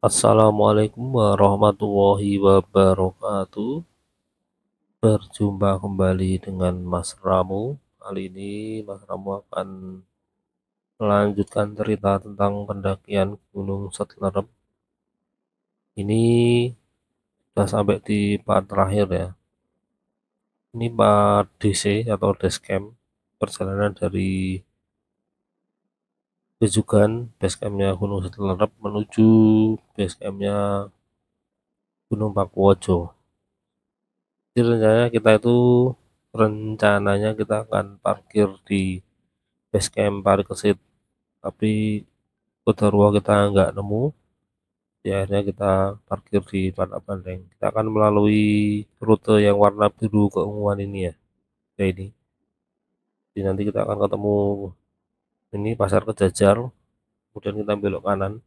Assalamualaikum warahmatullahi wabarakatuh. Berjumpa kembali dengan Mas Ramu. Kali ini Mas Ramu akan melanjutkan cerita tentang pendakian Gunung Setleret. Ini sudah sampai di part terakhir ya. Ini part DC atau Base Camp, perjalanan dari Bejugan, base campnya Gunung Setleret menuju base campnya Gunung Pakuwojo. Jadi rencananya kita akan parkir di base camp Parikesit, tapi kodarua kita nggak nemu. Di akhirnya kita parkir di Tapak Bandeng. Kita akan melalui rute yang warna biru keunguan ini ya, kayak ini. Jadi nanti kita akan ketemu ini Pasar Kejajar, kemudian kita belok kanan.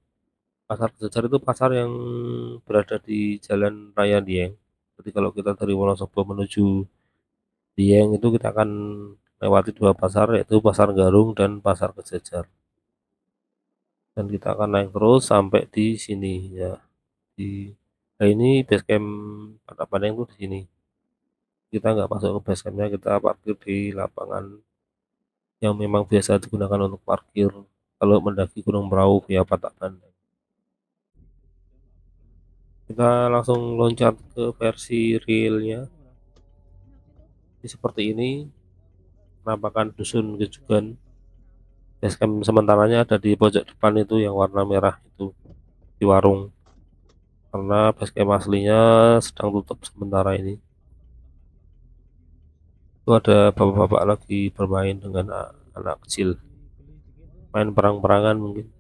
Pasar Kejajar itu pasar yang berada di Jalan Raya Dieng. Jadi kalau kita dari Wonosobo menuju Dieng itu kita akan lewati dua pasar, yaitu Pasar Garung dan Pasar Kejajar. Dan kita akan naik terus sampai di sini ya. Di Nah, ini base camp Padak Panjang itu di sini. Kita nggak masuk ke base campnya, kita parkir di lapangan yang memang biasa digunakan untuk parkir kalau mendaki Gunung Merahu via Padak Panjang. Kita langsung loncat ke versi realnya. Seperti ini penampakan dusun Gejugan. Base camp sementaranya ada di pojok depan itu yang warna merah itu, di warung, karena base camp aslinya sedang tutup sementara ini. Itu ada bapak-bapak lagi bermain dengan anak kecil, main perang-perangan mungkin.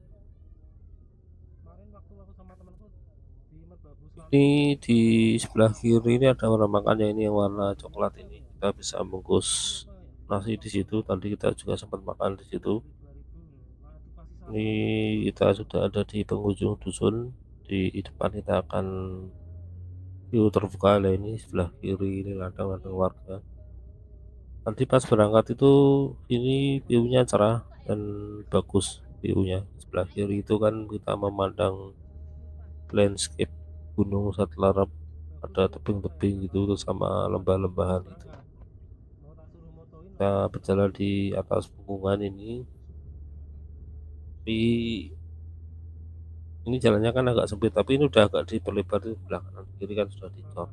Ini di sebelah kiri ini ada orang makannya, ini yang warna coklat ini. Kita bisa bungkus nasi di situ. Tadi kita juga sempat makan di situ. Ini kita sudah ada di penghujung dusun. Di depan kita akan view terbuka lah, ini sebelah kiri ini ladang-ladang warga. Nanti pas berangkat itu ini view-nya cerah dan bagus view-nya. Sebelah kiri itu kan kita memandang landscape Gunung Setleret, ada tebing-tebing gitu terus sama lembah-lembahan gitu. Kita berjalan di atas pegunungan ini, tapi ini jalannya kan agak sempit, tapi ini udah agak diperlebar di sebelah kanan kiri kan sudah dicor.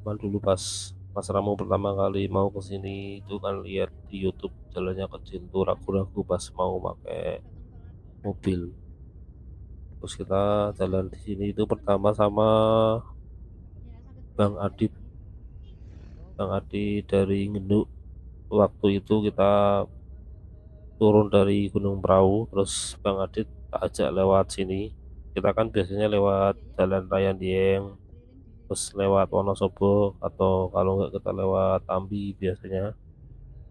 Cuman dulu pas Mas Ramo pertama kali mau ke sini itu kan lihat di YouTube jalannya kecil tuh, ragu-ragu pas mau pakai mobil. Terus kita jalan di sini itu pertama sama Bang Adit. Bang Adit dari Ngenduk. Waktu itu kita turun dari Gunung Perahu, terus Bang Adit tak ajak lewat sini. Kita kan biasanya lewat Jalan Raya Dieng, terus lewat Wonosobo, atau kalau nggak kita lewat Tambi biasanya.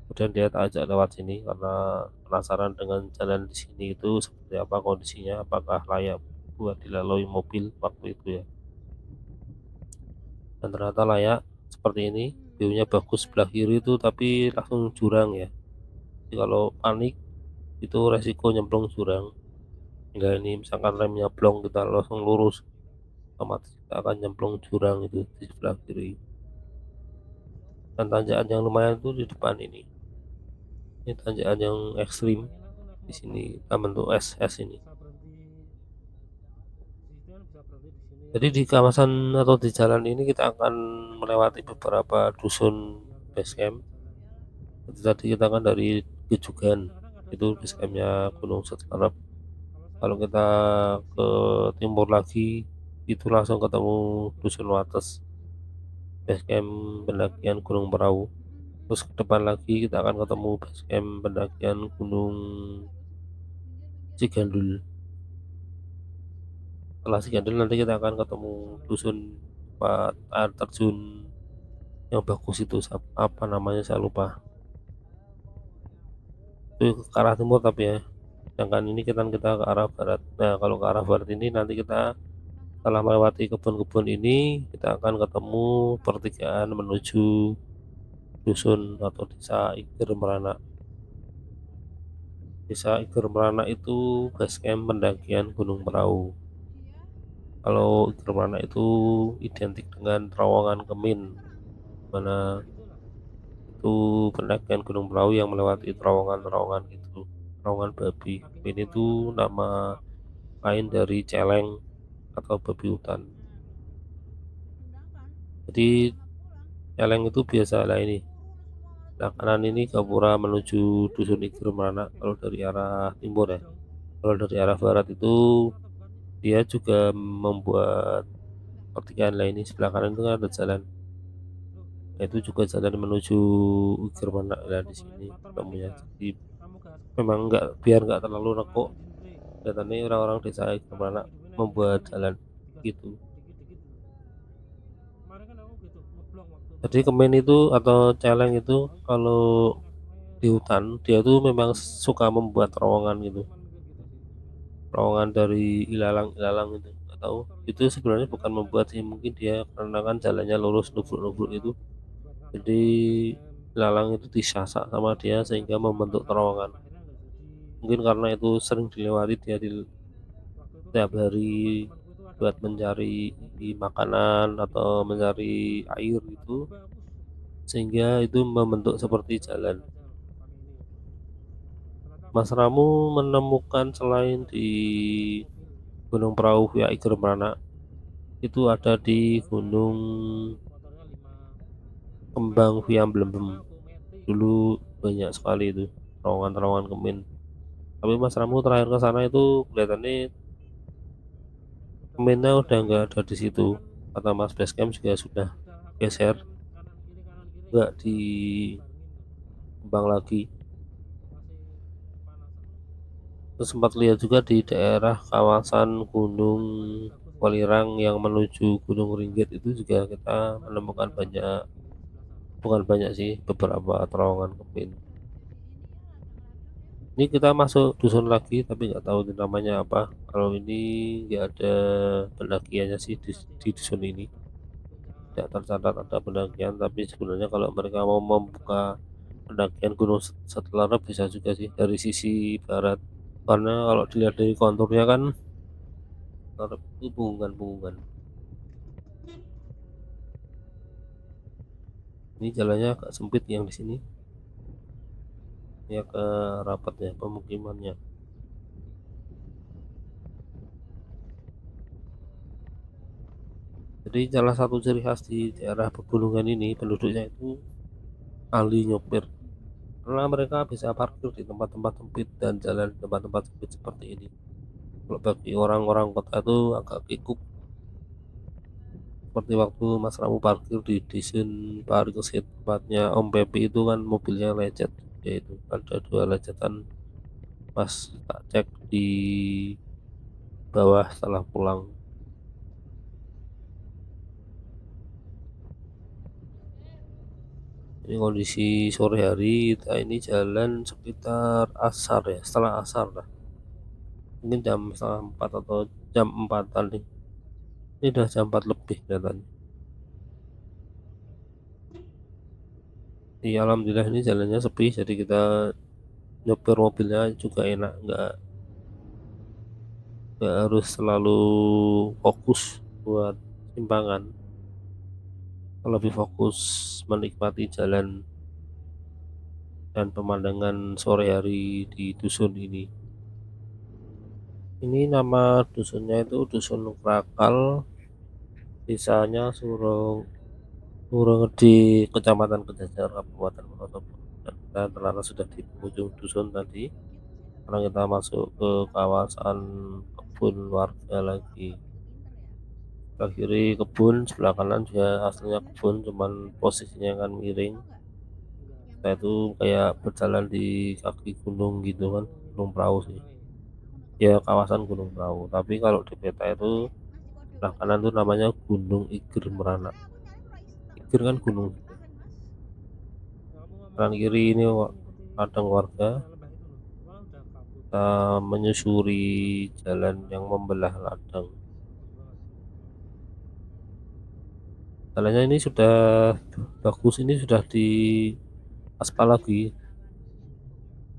Kemudian dia tak ajak lewat sini karena penasaran dengan jalan di sini itu seperti apa kondisinya, apakah layak buat dilalui mobil waktu itu ya. Dan ternyata layak, seperti ini. View-nya bagus sebelah kiri itu, tapi langsung jurang ya. Jadi kalau panik itu resiko nyemplung jurang. Enggak, ini misalkan remnya blong, kita langsung lurus, otomatis kita akan nyemplung jurang itu di sebelah kiri. Dan tanjakan yang lumayan itu di depan ini tanjakan yang ekstrim. Di sini kita bentuk es ini. Jadi di kawasan atau di jalan ini kita akan melewati beberapa dusun base camp. Tadi kita kan dari Gejugan, itu base campnya Gunung Setleret. Kalau kita ke timur lagi itu langsung ketemu dusun Wates, base camp pendakian Gunung Perahu. Terus ke depan lagi kita akan ketemu base camp pendakian Gunung Cigandul. Setelah Cigandul nanti kita akan ketemu dusun tempat air terjun yang bagus itu, apa namanya saya lupa. Itu ke arah timur tapi ya. Sedangkan ini kita ke arah barat. Nah, kalau ke arah barat ini nanti kita setelah melewati kebun-kebun ini kita akan ketemu pertigaan menuju dusun atau desa Iger Merana. Desa Iger Merana itu base camp pendakian Gunung Perahu. Kalau Germana itu identik dengan terowongan Kemin, mana itu pendakian Gunung Perahu yang melewati terowongan-terowongan gitu, terowongan babi. Kemin itu nama lain dari celeng atau babi hutan. Jadi celeng itu biasa lah ini. Nah, kanan ini Gapura menuju Dusun Iger Merana kalau dari arah timur ya. Kalau dari arah barat itu dia juga membuat pertigaan lah ini. Sebelah kanan itu kan ada jalan. Nah, itu juga jalan menuju Iger Merana lah di sini ketemunya. Jadi memang enggak biar enggak terlalu nekuk. Kelihatannya orang-orang desa Iger Merana membuat jalan gitu. Jadi kemen itu atau celeng itu kalau di hutan dia tuh memang suka membuat terowongan gitu, terowongan dari ilalang-ilalang itu nggak tahu itu sebenarnya bukan membuat sih, mungkin dia karena kan jalannya lurus nubruk-nubruk itu, jadi ilalang itu disasak sama dia sehingga membentuk terowongan. Mungkin karena itu sering dilewati dia di setiap hari buat mencari makanan atau mencari air gitu, sehingga itu membentuk seperti jalan. Mas Ramu menemukan selain di Gunung Perahu via Iger Merana, itu ada di Gunung Kembang via Blembem. Dulu banyak sekali itu terowongan-terowongan Kemin. Tapi Mas Ramu terakhir ke sana itu kelihatannya Keminnya udah nggak ada di situ. Kata Mas Basecamp juga sudah geser, nggak di Kembang lagi. Terus sempat lihat juga di daerah kawasan Gunung Welirang yang menuju Gunung Ringgit itu juga kita menemukan banyak, bukan banyak sih, beberapa terowongan Kemin. Ini kita masuk dusun lagi tapi nggak tahu namanya apa. Kalau ini nggak ada pendakiannya sih di dusun ini. Tidak tercatat ada pendakian, tapi sebenarnya kalau mereka mau membuka pendakian gunung setelah bisa juga sih dari sisi barat. Karena kalau dilihat dari konturnya kan Arab itu punggungan-punggungan. Ini jalannya agak sempit yang di sini. Ya ke rapat ya pemukimannya. Jadi salah satu ciri khas di daerah pegunungan ini penduduknya itu ahli nyopir, karena mereka bisa parkir di tempat-tempat sempit dan jalan di tempat-tempat sempit seperti ini. Kalau bagi orang-orang kota itu agak kikuk, seperti waktu Mas Ramu parkir di Dusun Parikesit tempatnya Om Pepi itu kan mobilnya lecet, yaitu ada dua lecetan pas tak cek di bawah setelah pulang. Ini kondisi sore hari, kita ini jalan sekitar asar ya, setelah asar lah. Mungkin jam setengah 4 atau jam 4-an nih. Ini udah jam 4 lebih kelihatannya. Alhamdulillah ini jalannya sepi, jadi kita nyopir mobilnya juga enak, nggak harus selalu fokus buat simpangan, lebih fokus menikmati jalan dan pemandangan sore hari di dusun ini. Ini nama dusunnya itu Dusun Krakal, desanya Surengedi, Kecamatan Kejajar, Kabupaten Wonosobo. Dan kita ternyata sudah di penghujung dusun tadi. Sekarang kita masuk ke kawasan kebun warga lagi. Sebelah kiri kebun, sebelah kanan juga aslinya kebun, cuman posisinya kan miring. Kita itu kayak berjalan di kaki gunung gitu kan, Gunung Perahu sih. Ya kawasan Gunung Perahu. Tapi kalau di peta itu sebelah kanan tuh namanya Gunung Iger Merana. Iger kan gunung. Kanan kiri ini ladang warga. Kita menyusuri jalan yang membelah ladang. Jalannya ini sudah bagus, ini sudah di aspal lagi.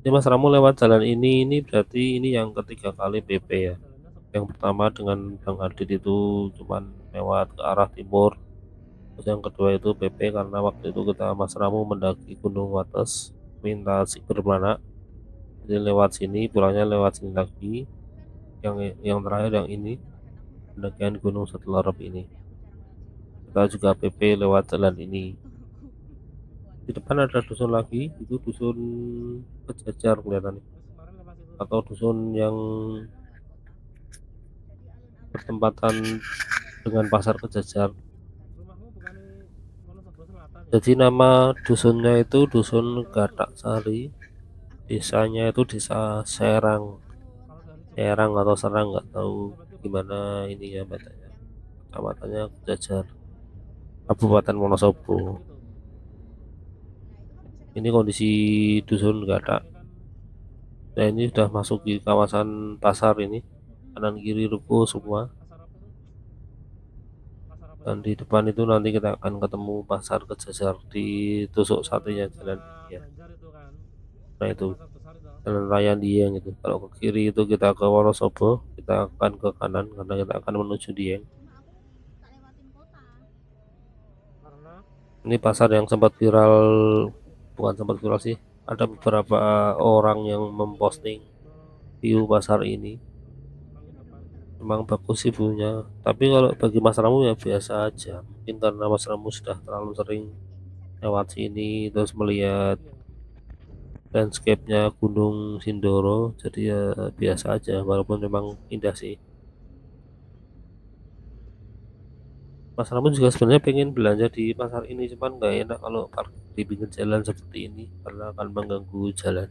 Ini Mas Ramu lewat jalan ini berarti ini yang ketiga kali PP ya. yang pertama dengan Bang Adit itu cuman lewat ke arah timur, terus yang kedua itu PP karena waktu itu kita Mas Ramu mendaki Gunung Wates minta si bermana, jadi lewat sini pulangnya lewat sini lagi, yang terakhir yang ini pendakian Gunung Setelorop ini kita juga PP lewat jalan ini. Di depan ada dusun lagi, itu dusun Pejajar kelihatannya, atau dusun yang bertempatan dengan pasar Kejajar. Jadi nama dusunnya itu dusun Gatak Sari, desanya itu desa Serang, Serang atau Serang nggak tahu gimana ini ya bacanya. Kecamatannya Kejajar, Kabupaten Wonosobo. Ini kondisi dusun Gatak. Nah ini sudah masuk di kawasan pasar ini, kanan kiri ruko semua. Dan di depan itu nanti kita akan ketemu pasar Kejajar di tusuk satunya jalan ini ya. Nah itu jalan raya Dieng itu. Kalau ke kiri itu kita ke Wonosobo, kita akan ke kanan karena kita akan menuju Dieng. Ini pasar yang sempat viral, bukan sempat viral sih. Ada beberapa orang yang memposting view pasar ini. Memang bagus sih view-nya. Tapi kalau bagi Mas Ramu ya biasa aja. Mungkin karena Mas Ramu sudah terlalu sering lewat sini terus melihat landscape-nya Gunung Sindoro, jadi ya biasa aja walaupun memang indah sih. Mas Ramu juga sebenarnya pengen belanja di pasar ini cuman nggak enak kalau parkir di pinggir jalan seperti ini karena akan mengganggu jalan.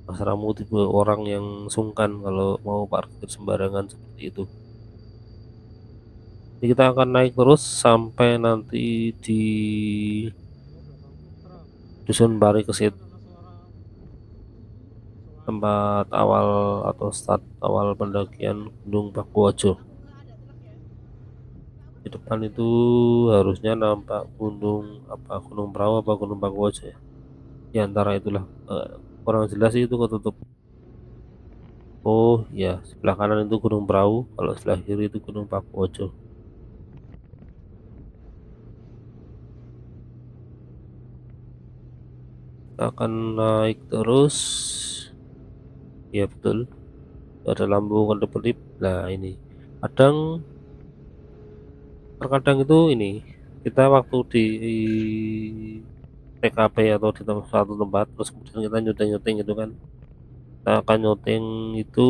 Mas Ramu tipe orang yang sungkan kalau mau parkir sembarangan seperti itu. Jadi kita akan naik terus sampai nanti di Dusun Parikesit, tempat awal atau start awal pendakian Gunung Pakuwojo. Di depan itu harusnya nampak Gunung Perahu apa Gunung Pakuwojo ya. Di antara itulah kurang jelas sih itu ketutup. Oh ya, sebelah kanan itu Gunung Perahu, kalau sebelah kiri itu Gunung Pakuwojo. Kita akan naik terus. Ya betul, ada lampu kedap-kedip. Nah ini kadang terkadang itu ini kita waktu di TKP atau di suatu tempat terus kemudian kita nyuting-nyuting gitu kan, kita akan nyuting itu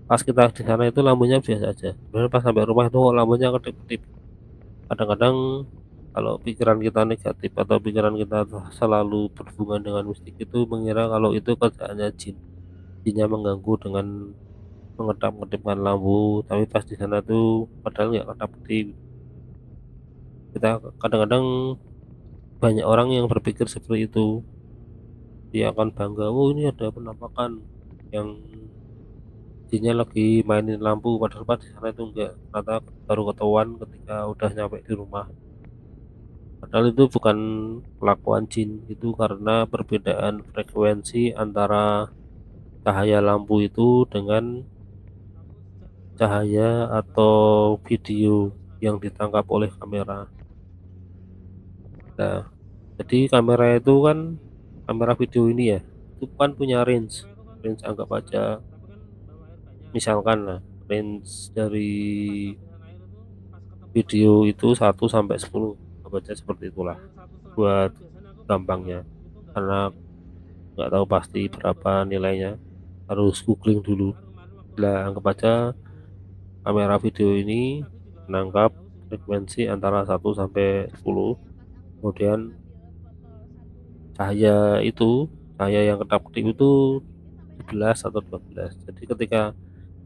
pas kita di sana itu lampunya biasa aja, sebenarnya pas sampai rumah itu lampunya kedip-kedip. Kadang-kadang kalau pikiran kita negatif atau pikiran kita selalu berhubungan dengan mistik itu mengira kalau itu kerjaannya jin, jinnya mengganggu dengan mengedap-ngedipkan lampu, tapi pas di sana tuh padahal nggak kedap-kedip. Kita kadang-kadang banyak orang yang berpikir seperti itu, dia akan bangga, oh ini ada penampakan yang jinnya lagi mainin lampu, padahal pas di sana itu enggak, ternyata baru ketahuan ketika udah nyampe di rumah. Padahal itu bukan kelakuan jin, itu karena perbedaan frekuensi antara cahaya lampu itu dengan cahaya atau video yang ditangkap oleh kamera. Nah, jadi kamera itu kan kamera video ini ya, itu kan punya range anggap aja misalkan lah range dari video itu 1 sampai 10, baca seperti itulah buat gampangnya, karena nggak tahu pasti berapa nilainya, harus googling dulu. Nah anggap aja kamera video ini menangkap frekuensi antara 1 sampai 10, kemudian cahaya itu cahaya yang kedap-kedip itu 11 atau 12. Jadi ketika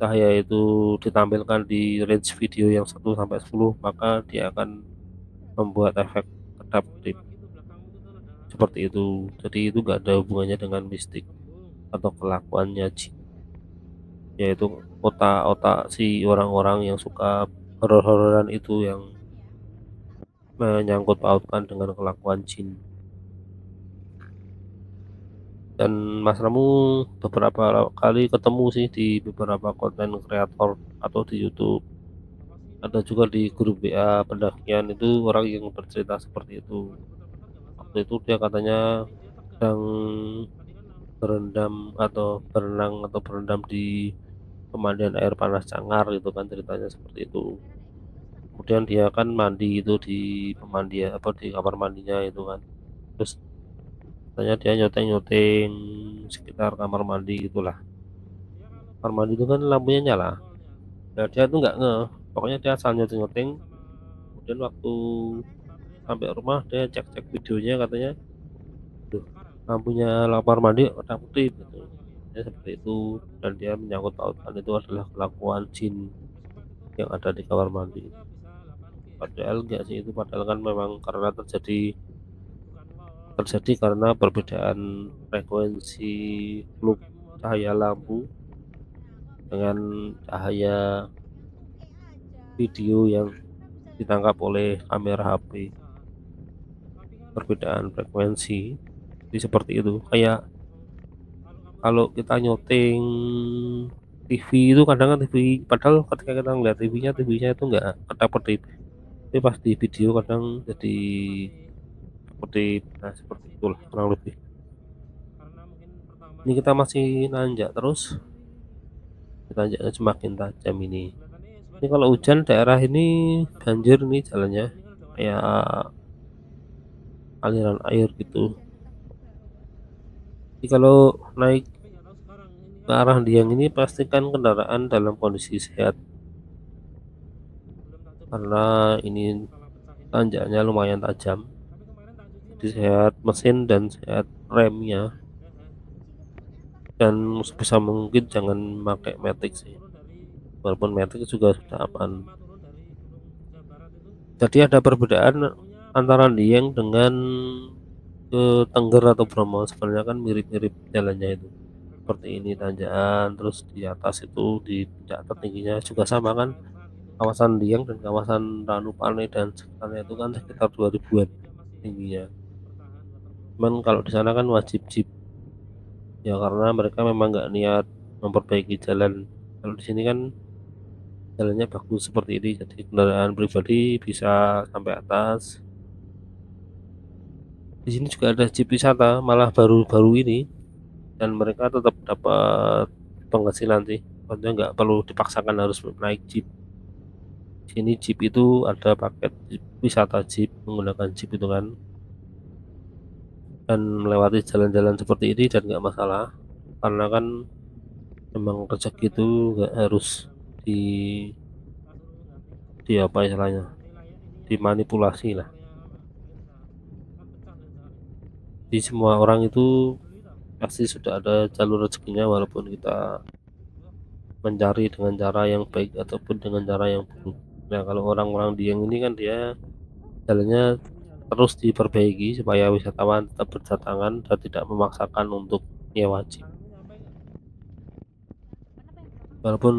cahaya itu ditampilkan di range video yang 1 sampai 10, maka dia akan membuat efek kedap-kedip seperti itu. Jadi itu nggak ada hubungannya dengan mistik atau kelakuannya jin, yaitu otak-otak si orang-orang yang suka horor-hororan itu yang menyangkut pautkan dengan kelakuan jin. dan Mas Ramu beberapa kali ketemu sih di beberapa konten kreator atau di YouTube, ada juga di grup WA pendakian itu orang yang bercerita seperti itu. Waktu itu dia katanya sedang berendam atau berenang atau berendam di pemandian air panas Cangar gitu kan ceritanya seperti itu. Kemudian dia kan mandi itu di pemandian apa, di kamar mandinya itu kan. Terus katanya dia nyoteng-nyoteng sekitar kamar mandi gitulah. Kamar mandi itu kan lampunya nyala. Nah, dia tuh nggak ngeh, pokoknya dia asal nyoteng-nyoteng, kemudian waktu sampai rumah dia cek-cek videonya katanya, "Loh, lampunya kamar mandi kedap-kedip," gitu. Ya seperti itu, dan dia menyangkut pautkan itu adalah kelakuan jin yang ada di kamar mandi. Padahal enggak sih itu, padahal kan memang karena terjadi terjadi karena perbedaan frekuensi fluk cahaya lampu dengan cahaya video yang ditangkap oleh kamera HP, perbedaan frekuensi. Jadi seperti itu, kayak kalau kita nyoteng TV itu kadang kan TV, padahal ketika kita ngeliat TV-nya itu nggak kedap-kedip, tapi pas di video kadang jadi kedip. Nah seperti itulah kurang lebih. Ini kita masih nanjak terus, nanjaknya semakin tajam ini. Ini kalau hujan daerah ini banjir nih jalannya, kayak aliran air gitu. Jadi kalau naik ke arah Dieng ini pastikan kendaraan dalam kondisi sehat, karena ini tanjaknya lumayan tajam. Jadi sehat mesin dan sehat remnya, dan sebisa mungkin jangan pakai matic sih, walaupun matic juga sudah aman. Jadi ada perbedaan antara Dieng dengan Tengger atau Bromo, sebenarnya kan mirip-mirip jalannya itu. Seperti ini tanjakan, terus di atas itu di puncak tertingginya juga sama kan, kawasan Dieng dan kawasan Ranupane dan sekitarnya itu kan sekitar 2000-an tingginya. Cuman kalau di sana kan wajib jeep, ya karena mereka memang nggak niat memperbaiki jalan. Kalau di sini kan jalannya bagus seperti ini, jadi kendaraan pribadi bisa sampai atas. Di sini juga ada jeep wisata, malah baru-baru ini, dan mereka tetap dapat penghasilan sih. Maksudnya nggak perlu dipaksakan harus naik jeep. Di sini jeep itu ada paket jeep, wisata jeep, menggunakan jeep itu kan, dan melewati jalan-jalan seperti ini dan nggak masalah, karena kan memang rezeki itu nggak harus di di apa istilahnya, dimanipulasi lah. Di semua orang itu pasti sudah ada jalur rezekinya, walaupun kita mencari dengan cara yang baik ataupun dengan cara yang buruk. Nah kalau orang-orang Dieng ini kan dia jalannya terus diperbaiki supaya wisatawan tetap berdatangan dan tidak memaksakan untuk nyewa jeep. Walaupun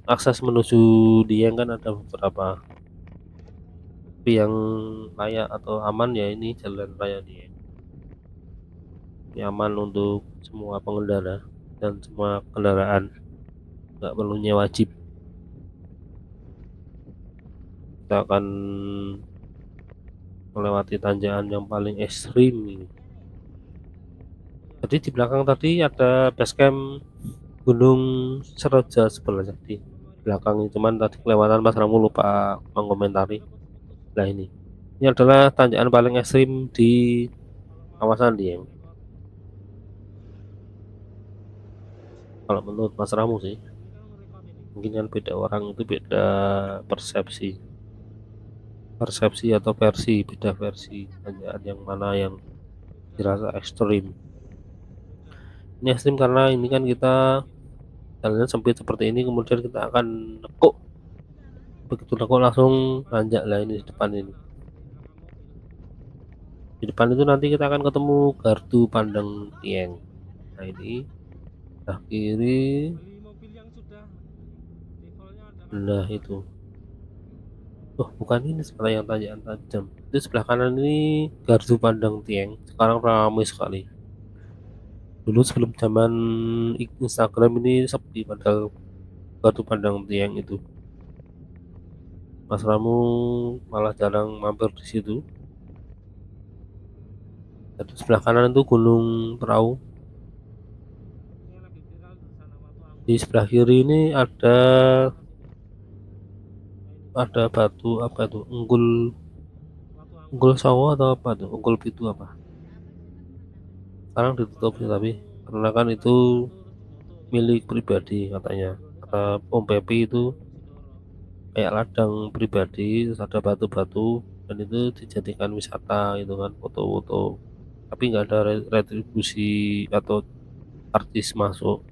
akses menuju Dieng kan ada beberapa, tapi yang layak atau aman ya ini jalan raya Dieng. Nyaman untuk semua pengendara dan semua kendaraan, nggak perlu nyewa jeep. Kita akan melewati tanjakan yang paling ekstrim ini. Jadi di belakang tadi ada base camp Gunung Seroja sebenarnya di belakang, cuman tadi kelewatan Mas Ramu lupa mengomentari. Nah ini adalah tanjakan paling ekstrim di kawasan Dieng. Kalau menurut Mas Ramu sih, mungkin kan beda orang itu beda persepsi, persepsi atau versi, beda versi tanjakan yang mana yang dirasa ekstrim. Ini ekstrim karena ini kan kita jalannya sempit seperti ini, kemudian kita akan nekuk, begitu nekuk langsung nanjak lah ini di depan ini. Di depan itu nanti kita akan ketemu Gardu Pandang Dieng. Nah ini nah kiri, nah itu, oh bukan ini sebelah yang tanjakan tajam, itu sebelah kanan ini Gardu Pandang Dieng, sekarang ramai sekali. Dulu sebelum zaman Instagram ini sepi padahal batu pandang Dieng itu. Mas Ramu malah jarang mampir di situ. Dan sebelah kanan itu Gunung Perahu. Di sebelah kiri ini ada batu apa itu? Unggul Unggul Sawo atau apa tuh? Unggul Pitu apa? Sekarang ditutup sih tapi karena kan itu milik pribadi katanya. Kata Om Pepi itu kayak ladang pribadi, terus ada batu-batu dan itu dijadikan wisata gitu kan, foto-foto. Tapi nggak ada retribusi atau artis masuk.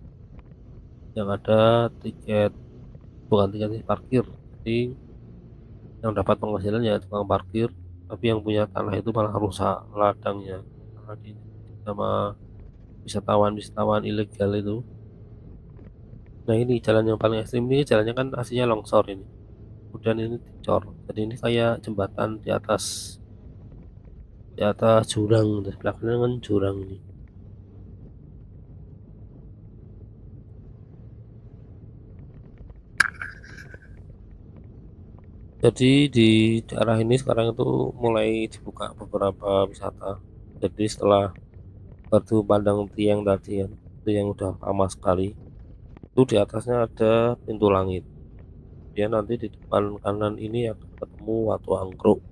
Yang ada tiket, bukan tiket sih, parkir. Jadi yang dapat penghasilan ya tukang parkir, tapi yang punya tanah itu malah rusak ladangnya. Karena sama wisatawan-wisatawan ilegal itu. Nah ini jalan yang paling ekstrim ini jalannya kan aslinya longsor ini. Kemudian ini dicor. Jadi ini kayak jembatan di atas jurang, di sebelah kanan kan jurang ini. Jadi di daerah ini sekarang itu mulai dibuka beberapa wisata. Jadi setelah batu pandang tiang tadi kan, itu yang udah lama sekali, itu di atasnya ada pintu langit. Dia nanti di depan kanan ini akan ketemu Watu Anggruk.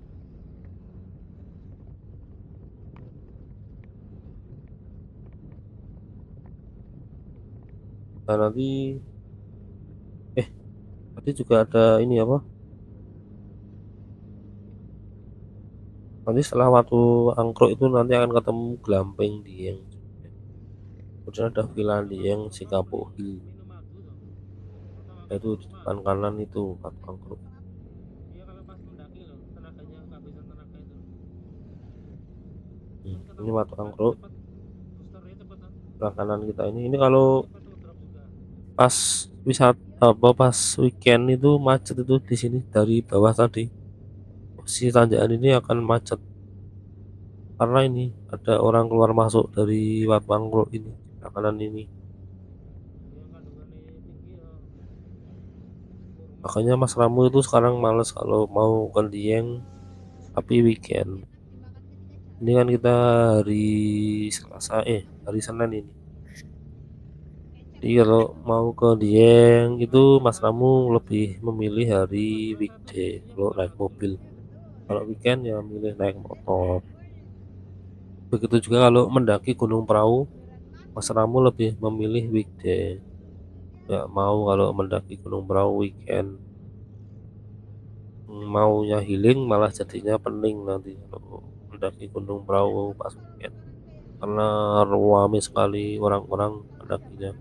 Nah nanti eh tadi juga ada ini apa? Nanti setelah Watu Anggruk itu nanti akan ketemu Glamping Dieng. Kemudian ada Villa Dieng Sikapo Hill. Itu di depan kanan itu Watu Anggruk. Ini Watu Anggruk sebelah kanan kita ini kalau pas wisata apa pas weekend itu macet itu di sini dari bawah tadi. Si tanjakan ini akan macet karena ini ada orang keluar masuk dari Wat Anggruk ini sebelah kanan ini. Makanya Mas Ramu itu sekarang males kalau mau ke Dieng tapi weekend. Ini kan kita hari Selasa hari Senin ini. Jadi kalau mau ke Dieng itu Mas Ramu lebih memilih hari weekday kalau naik mobil. Kalau weekend ya milih naik motor. Begitu juga kalau mendaki Gunung Perahu, Mas Ramu lebih memilih weekday. Nggak mau kalau mendaki Gunung Perahu weekend. Maunya healing malah jadinya pening nanti kalau mendaki Gunung Perahu pas weekend. Karena ramai sekali orang-orang mendakinya.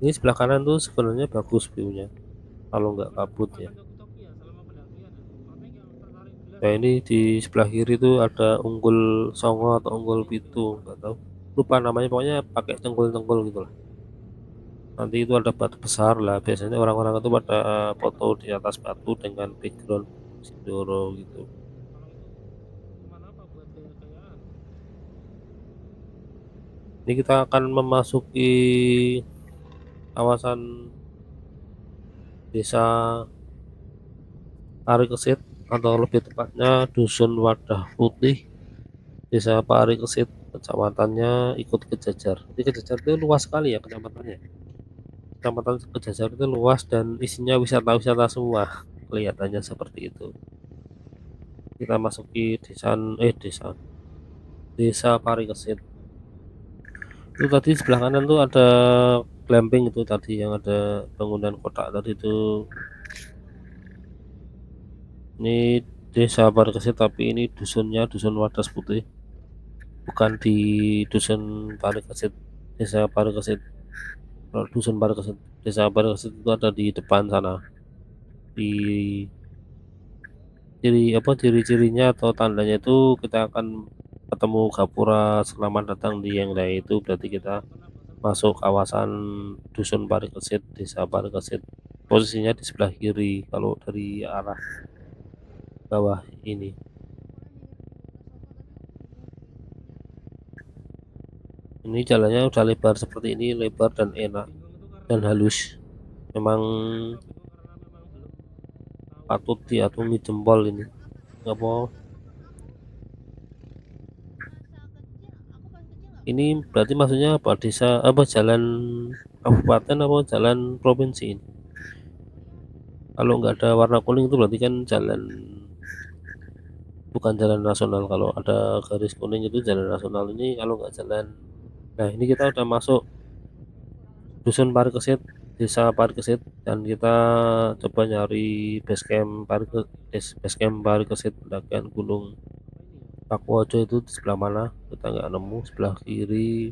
Ini sebelah kanan tuh sebenarnya bagus view-nya kalau nggak kabut ya. Nah ini di sebelah kiri tuh ada Unggul Songo atau Unggul Pitu, nggak tahu. Lupa namanya, pokoknya pakai cengkul-cengkul gitu lah. Nanti itu ada batu besar lah. Biasanya orang-orang itu pada foto di atas batu dengan background Sindoro gitu. Ini kita akan memasuki kawasan desa Parikesit atau lebih tepatnya Dusun Wadah Putih, Desa Parikesit, kecamatannya ikut Kejajar. Jadi Kejajar itu luas sekali ya kecamatannya. Kecamatan Kejajar itu luas dan isinya wisata-wisata semua. Kelihatannya seperti itu. Kita masuki desa Parikesit. Itu tadi sebelah kanan tuh ada glamping itu tadi yang ada bangunan kotak tadi itu. Ini desa Parikesit tapi ini dusunnya dusun Wadas Putih, bukan di dusun Parikesit. Desa Parikesit, kalau dusun Parikesit, desa Parikesit itu ada di depan sana. Di ciri-cirinya atau tandanya itu kita akan ketemu gapura selamat datang di yang lain, itu berarti kita masuk kawasan dusun Parikesit, desa Parikesit. Posisinya di sebelah kiri kalau dari arah bawah ini. Ini jalannya udah lebar seperti ini, lebar dan enak dan halus. Memang patut diacungi jempol ini. Apa? Ini berarti maksudnya apa? Desa apa jalan kabupaten apa jalan provinsi ini? Kalau nggak ada warna kuning itu berarti kan jalan bukan jalan nasional. Kalau ada garis kuning itu jalan nasional. Ini kalau nggak jalan. Nah, ini kita udah masuk dusun Parikesit, desa Parikesit, dan kita coba nyari base camp Parikesit pendakian Gunung Pakuwoco itu di sebelah mana? Kita nggak nemu. Sebelah kiri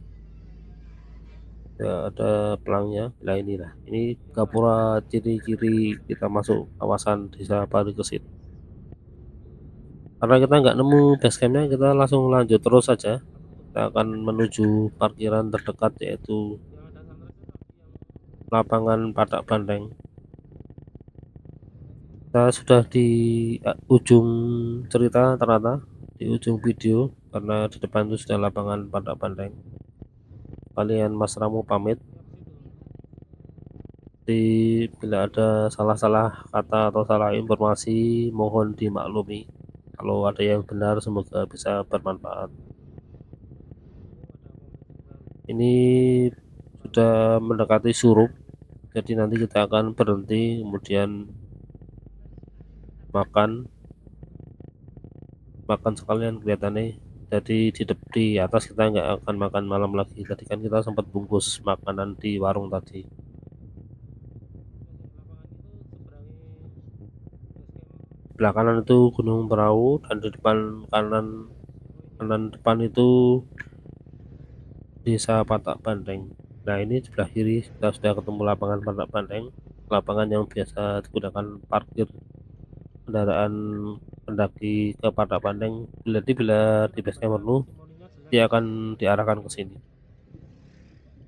ya ada pelangnya. Nah inilah, ini gapura ciri-ciri kita masuk kawasan desa Parikesit. Karena kita nggak nemu base campnya, kita langsung lanjut terus saja. Kita akan menuju parkiran terdekat yaitu lapangan Padak Banteng. Kita sudah di ujung cerita ternyata, di ujung video, karena di depan itu sudah lapangan Padak Banteng. Kalian Mas Ramu pamit. Bila ada salah-salah kata atau salah informasi mohon dimaklumi. Kalau ada yang benar semoga bisa bermanfaat. Ini sudah mendekati Surup, jadi nanti kita akan berhenti kemudian makan sekalian kelihatannya. Jadi di atas kita nggak akan makan malam lagi. Tadi kan kita sempat bungkus makanan di warung tadi. Sebelah kanan itu Gunung Perahu dan di depan kanan kanan depan itu Desa Patak Banteng. Nah ini sebelah kiri kita sudah ketemu lapangan Patak Banteng, lapangan yang biasa digunakan parkir kendaraan pendaki ke Patak Banteng. Bila di base camp penuh, dia akan diarahkan ke sini.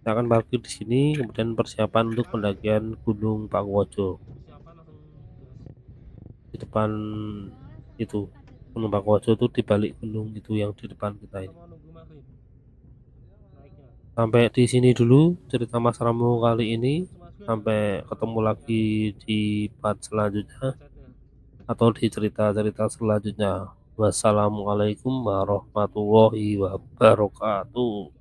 Kita akan parkir di sini, kemudian persiapan untuk pendakian Gunung Pakuwoco. Di depan itu Gunung Pakuwoco itu di balik gunung itu yang di depan kita ini. Sampai di sini dulu cerita Mas Ramu kali ini. Sampai ketemu lagi di part selanjutnya atau di cerita-cerita selanjutnya. Wassalamualaikum warahmatullahi wabarakatuh.